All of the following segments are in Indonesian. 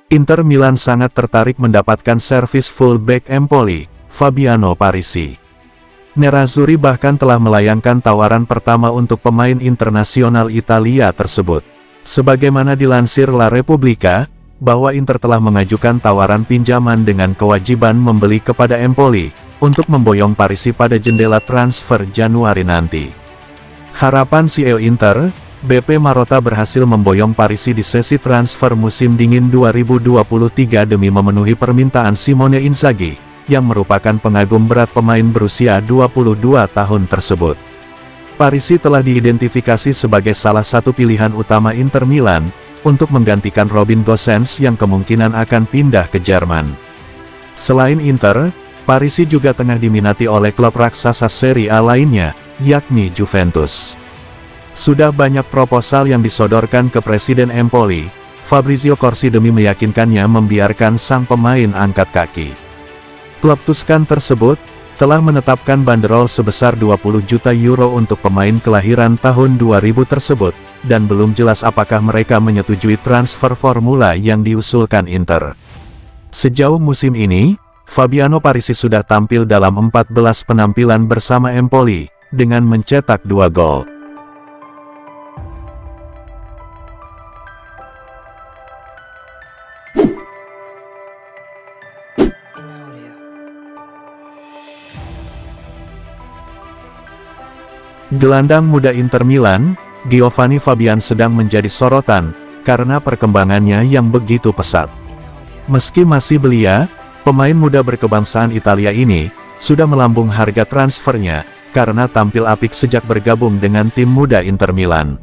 Inter Milan sangat tertarik mendapatkan servis fullback Empoli, Fabiano Parisi. Nerazzurri bahkan telah melayangkan tawaran pertama untuk pemain internasional Italia tersebut. Sebagaimana dilansir La Repubblica, bahwa Inter telah mengajukan tawaran pinjaman dengan kewajiban membeli kepada Empoli, untuk memboyong Parisi pada jendela transfer Januari nanti. Harapan CEO Inter, BP Marotta berhasil memboyong Parisi di sesi transfer musim dingin 2023 demi memenuhi permintaan Simone Inzaghi, yang merupakan pengagum berat pemain berusia 22 tahun tersebut. Parisi telah diidentifikasi sebagai salah satu pilihan utama Inter Milan, untuk menggantikan Robin Gosens yang kemungkinan akan pindah ke Jerman. Selain Inter, Parisi juga tengah diminati oleh klub raksasa Serie A lainnya, yakni Juventus. Sudah banyak proposal yang disodorkan ke Presiden Empoli, Fabrizio Corsi demi meyakinkannya membiarkan sang pemain angkat kaki. Klub Tuskan tersebut telah menetapkan banderol sebesar 20 juta euro untuk pemain kelahiran tahun 2000 tersebut, dan belum jelas apakah mereka menyetujui transfer formula yang diusulkan Inter. Sejauh musim ini, Fabiano Parisi sudah tampil dalam 14 penampilan bersama Empoli, dengan mencetak 2 gol. Gelandang muda Inter Milan, Giovanni Fabian sedang menjadi sorotan, karena perkembangannya yang begitu pesat. Meski masih belia, pemain muda berkebangsaan Italia ini, sudah melambung harga transfernya, karena tampil apik sejak bergabung dengan tim muda Inter Milan.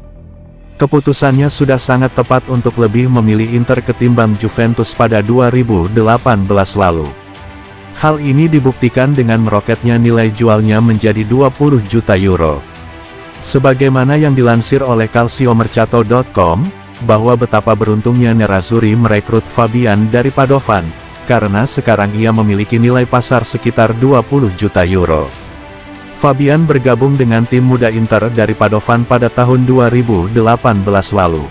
Keputusannya sudah sangat tepat untuk lebih memilih Inter ketimbang Juventus pada 2018 lalu. Hal ini dibuktikan dengan meroketnya nilai jualnya menjadi 20 juta euro. Sebagaimana yang dilansir oleh calciomercato.com, bahwa betapa beruntungnya Nerazzurri merekrut Fabian dari Padovan, karena sekarang ia memiliki nilai pasar sekitar 20 juta euro. Fabian bergabung dengan tim muda Inter dari Padovan pada tahun 2018 lalu.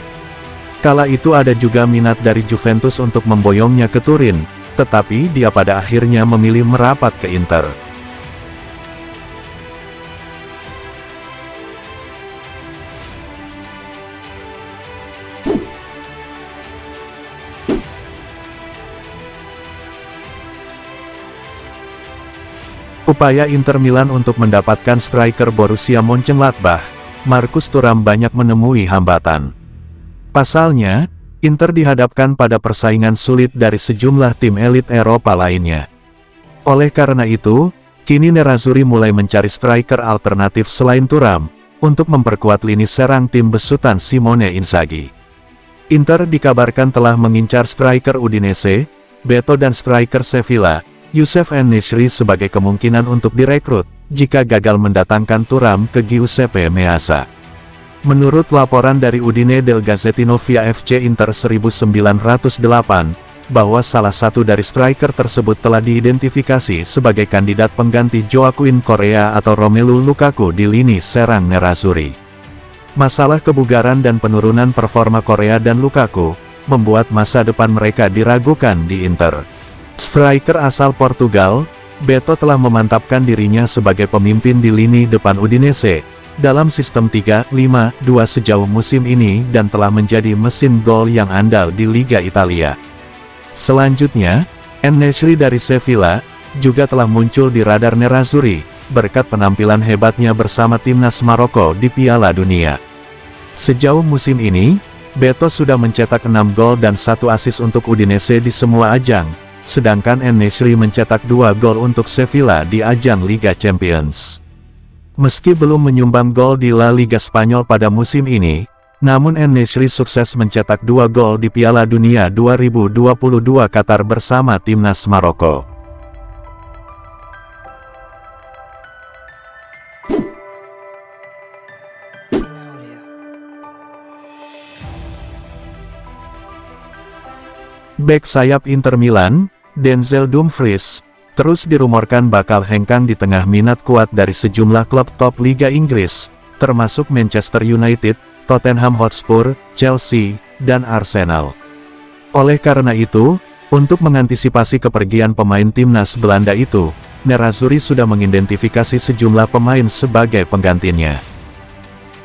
Kala itu ada juga minat dari Juventus untuk memboyongnya ke Turin, tetapi dia pada akhirnya memilih merapat ke Inter. Upaya Inter Milan untuk mendapatkan striker Borussia Mönchengladbach, Marcus Thuram banyak menemui hambatan. Pasalnya, Inter dihadapkan pada persaingan sulit dari sejumlah tim elit Eropa lainnya. Oleh karena itu, kini Nerazzurri mulai mencari striker alternatif selain Thuram, untuk memperkuat lini serang tim besutan Simone Inzaghi. Inter dikabarkan telah mengincar striker Udinese, Beto dan striker Sevilla, Youssef En-Nesyri sebagai kemungkinan untuk direkrut, jika gagal mendatangkan Thuram ke Giuseppe Meazza. Menurut laporan dari Udine del Gazzettino via FC Inter 1908, bahwa salah satu dari striker tersebut telah diidentifikasi sebagai kandidat pengganti Joaquin Correa atau Romelu Lukaku di lini serang Nerazzurri. Masalah kebugaran dan penurunan performa Correa dan Lukaku, membuat masa depan mereka diragukan di Inter. Striker asal Portugal, Beto telah memantapkan dirinya sebagai pemimpin di lini depan Udinese, dalam sistem 3-5-2 sejauh musim ini dan telah menjadi mesin gol yang andal di Liga Italia. Selanjutnya, En-Nesyri dari Sevilla, juga telah muncul di radar Nerazzurri, berkat penampilan hebatnya bersama timnas Maroko di Piala Dunia. Sejauh musim ini, Beto sudah mencetak 6 gol dan 1 assist untuk Udinese di semua ajang, sedangkan En-Nesyri mencetak 2 gol untuk Sevilla di ajang Liga Champions. Meski belum menyumbang gol di La Liga Spanyol pada musim ini, namun En-Nesyri sukses mencetak 2 gol di Piala Dunia 2022 Qatar bersama timnas Maroko. Bek sayap Inter Milan, Denzel Dumfries, terus dirumorkan bakal hengkang di tengah minat kuat dari sejumlah klub top Liga Inggris, termasuk Manchester United, Tottenham Hotspur, Chelsea, dan Arsenal. Oleh karena itu, untuk mengantisipasi kepergian pemain timnas Belanda itu, Nerazzurri sudah mengidentifikasi sejumlah pemain sebagai penggantinya.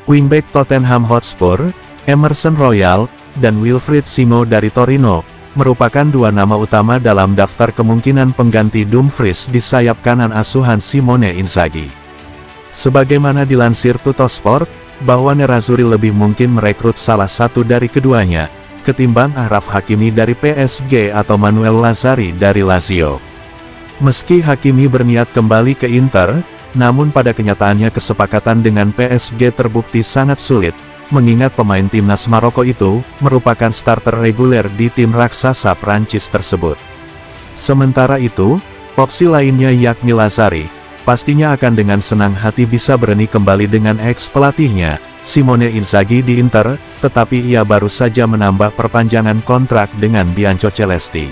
Wingback Tottenham Hotspur, Emerson Royal, dan Wilfried Singo dari Torino, merupakan dua nama utama dalam daftar kemungkinan pengganti Dumfries di sayap kanan asuhan Simone Inzaghi. Sebagaimana dilansir Tuttosport, bahwa Nerazzurri lebih mungkin merekrut salah satu dari keduanya, ketimbang Achraf Hakimi dari PSG atau Manuel Lazzari dari Lazio. Meski Hakimi berniat kembali ke Inter, namun pada kenyataannya kesepakatan dengan PSG terbukti sangat sulit, mengingat pemain timnas Maroko itu merupakan starter reguler di tim raksasa Prancis tersebut. Sementara itu, opsi lainnya yakni Lazzari, pastinya akan dengan senang hati bisa berani kembali dengan ex-pelatihnya, Simone Inzaghi di Inter, tetapi ia baru saja menambah perpanjangan kontrak dengan Biancocelesti.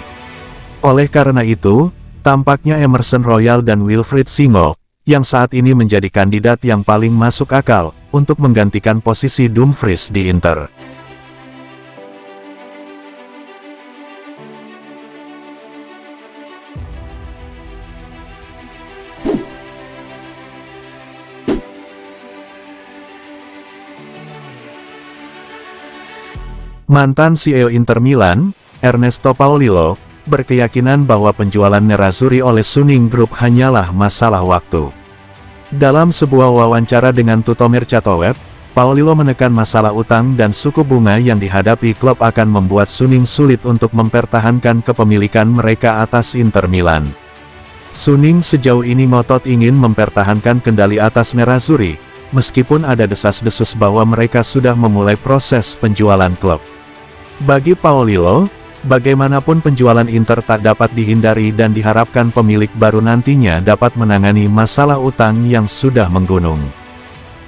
Oleh karena itu, tampaknya Emerson Royal dan Wilfried Singo, yang saat ini menjadi kandidat yang paling masuk akal, untuk menggantikan posisi Dumfries di Inter. Mantan CEO Inter Milan, Ernesto Paolillo, berkeyakinan bahwa penjualan Nerazzurri oleh Suning Group hanyalah masalah waktu. Dalam sebuah wawancara dengan Tuttomercatoweb, Paolillo menekan masalah utang dan suku bunga yang dihadapi klub akan membuat Suning sulit untuk mempertahankan kepemilikan mereka atas Inter Milan. Suning sejauh ini ngotot ingin mempertahankan kendali atas Nerazzurri, meskipun ada desas-desus bahwa mereka sudah memulai proses penjualan klub. Bagi Paolillo, bagaimanapun penjualan Inter tak dapat dihindari dan diharapkan pemilik baru nantinya dapat menangani masalah utang yang sudah menggunung.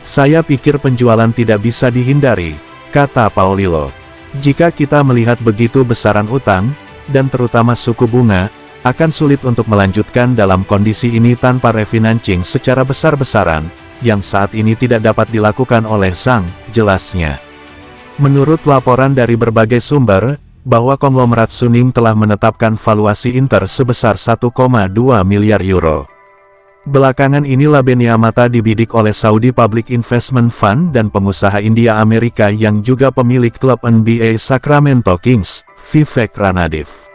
Saya pikir penjualan tidak bisa dihindari, kata Paolillo. Jika kita melihat begitu besaran utang, dan terutama suku bunga, akan sulit untuk melanjutkan dalam kondisi ini tanpa refinancing secara besar-besaran, yang saat ini tidak dapat dilakukan oleh Zhang, jelasnya. Menurut laporan dari berbagai sumber, bahwa konglomerat Suning telah menetapkan valuasi Inter sebesar 1,2 miliar euro. Belakangan ini Labenia Mata dibidik oleh Saudi Public Investment Fund dan pengusaha India Amerika yang juga pemilik klub NBA Sacramento Kings, Vivek Ranadive.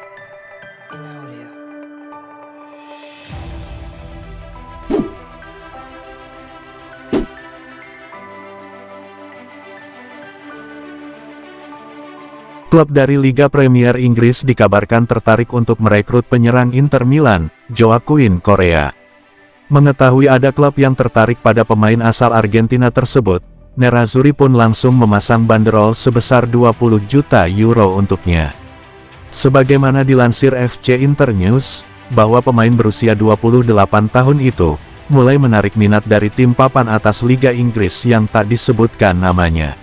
Klub dari Liga Premier Inggris dikabarkan tertarik untuk merekrut penyerang Inter Milan, Joaquin Correa. Mengetahui ada klub yang tertarik pada pemain asal Argentina tersebut, Nerazzurri pun langsung memasang banderol sebesar 20 juta euro untuknya. Sebagaimana dilansir FC Internews, bahwa pemain berusia 28 tahun itu, mulai menarik minat dari tim papan atas Liga Inggris yang tak disebutkan namanya.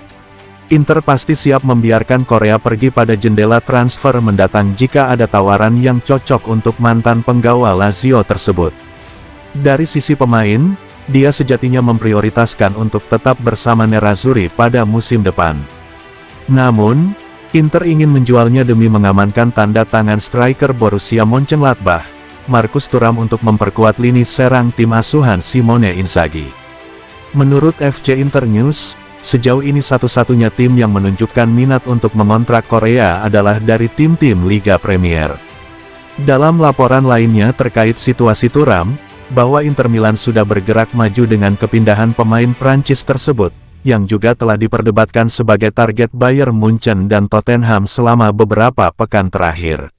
Inter pasti siap membiarkan Correa pergi pada jendela transfer mendatang jika ada tawaran yang cocok untuk mantan penggawa Lazio tersebut. Dari sisi pemain, dia sejatinya memprioritaskan untuk tetap bersama Nerazzurri pada musim depan. Namun, Inter ingin menjualnya demi mengamankan tanda tangan striker Borussia Mönchengladbach, Marcus Thuram untuk memperkuat lini serang tim asuhan Simone Inzaghi. Menurut FC Internews, sejauh ini satu-satunya tim yang menunjukkan minat untuk mengontrak Correa adalah dari tim-tim Liga Premier. Dalam laporan lainnya terkait situasi Thuram, bahwa Inter Milan sudah bergerak maju dengan kepindahan pemain Prancis tersebut, yang juga telah diperdebatkan sebagai target Bayern Munchen dan Tottenham selama beberapa pekan terakhir.